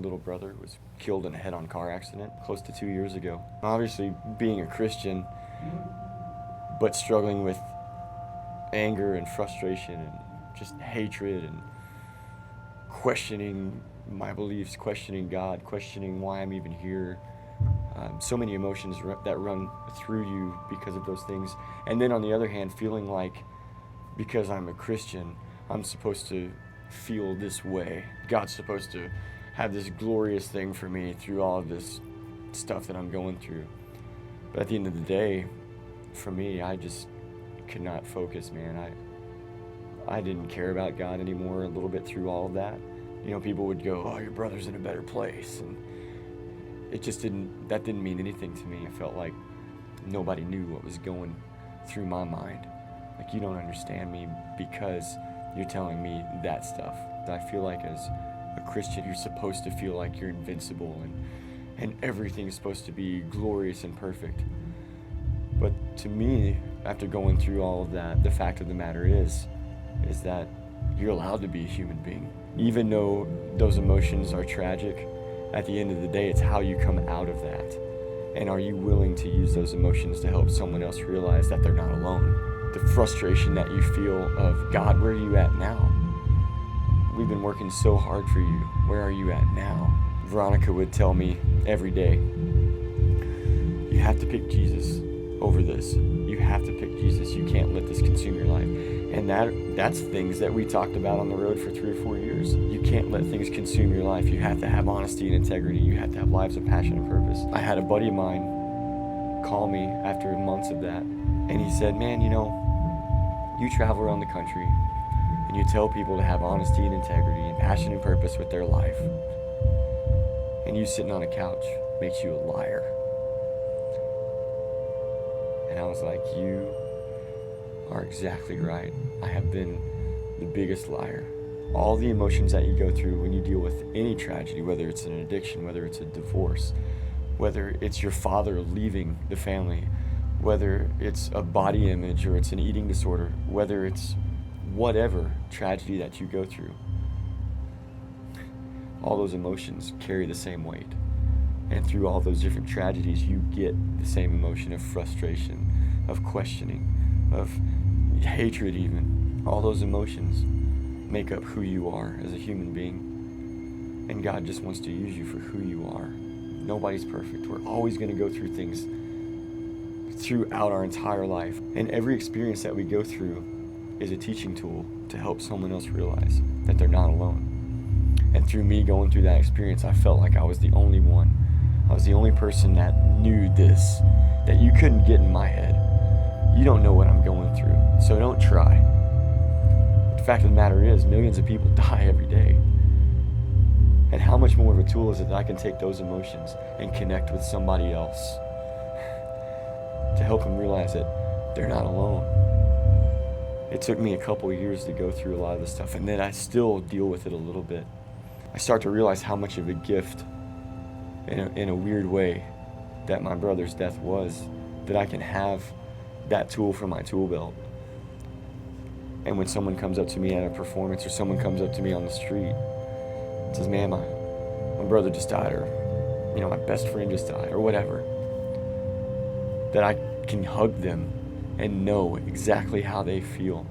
little brother was killed in a head-on car accident close to 2 years ago. Obviously, being a Christian, but struggling with anger and frustration and just hatred and questioning my beliefs, questioning God, questioning why I'm even here. So many emotions that run through you because of those things. And then on the other hand, feeling like because I'm a Christian, I'm supposed to feel this way. God's supposed to have this glorious thing for me through all of this stuff that I'm going through. But at the end of the day, for me, I just could not focus, man. I didn't care about God anymore a little bit through all of that. You know, people would go, oh, your brother's in a better place. And it just that didn't mean anything to me. I felt like nobody knew what was going through my mind. Like, you don't understand me because you're telling me that stuff. I feel like as a Christian, you're supposed to feel like you're invincible and everything's supposed to be glorious and perfect. But to me, after going through all of that, the fact of the matter is that you're allowed to be a human being. Even though those emotions are tragic, at the end of the day, it's how you come out of that. And are you willing to use those emotions to help someone else realize that they're not alone? The frustration that you feel of, God, where are you at now? We've been working so hard for you. Where are you at now? Veronica would tell me every day, you have to pick Jesus over this. You have to pick Jesus. You can't let this consume your life. And that's things that we talked about on the road for 3 or 4 years. You can't let things consume your life. You have to have honesty and integrity. You have to have lives of passion and purpose. I had a buddy of mine call me after months of that, and he said, man, you know, you travel around the country and you tell people to have honesty and integrity and passion and purpose with their life, and you sitting on a couch makes you a liar. And I was like, you are exactly right. I have been the biggest liar. All the emotions that you go through when you deal with any tragedy, whether it's an addiction, whether it's a divorce, whether it's your father leaving the family, whether it's a body image or it's an eating disorder, whether it's whatever tragedy that you go through, all those emotions carry the same weight. And through all those different tragedies, you get the same emotion of frustration, of questioning, of hatred even. All those emotions make up who you are as a human being. And God just wants to use you for who you are. Nobody's perfect. We're always going to go through things throughout our entire life. And every experience that we go through is a teaching tool to help someone else realize that they're not alone. And through me going through that experience, I felt like I was the only one. I was the only person that knew this, that you couldn't get in my head. You don't know what I'm going through, so don't try. The fact of the matter is, millions of people die every day. And how much more of a tool is it that I can take those emotions and connect with somebody else to help them realize that they're not alone. It took me a couple of years to go through a lot of this stuff, and then I still deal with it a little bit. I start to realize how much of a gift, in a weird way, that my brother's death was, that I can have that tool from my tool belt. And when someone comes up to me at a performance, or someone comes up to me on the street and says, man, my brother just died, or, you know, my best friend just died, or whatever, that I can hug them and know exactly how they feel.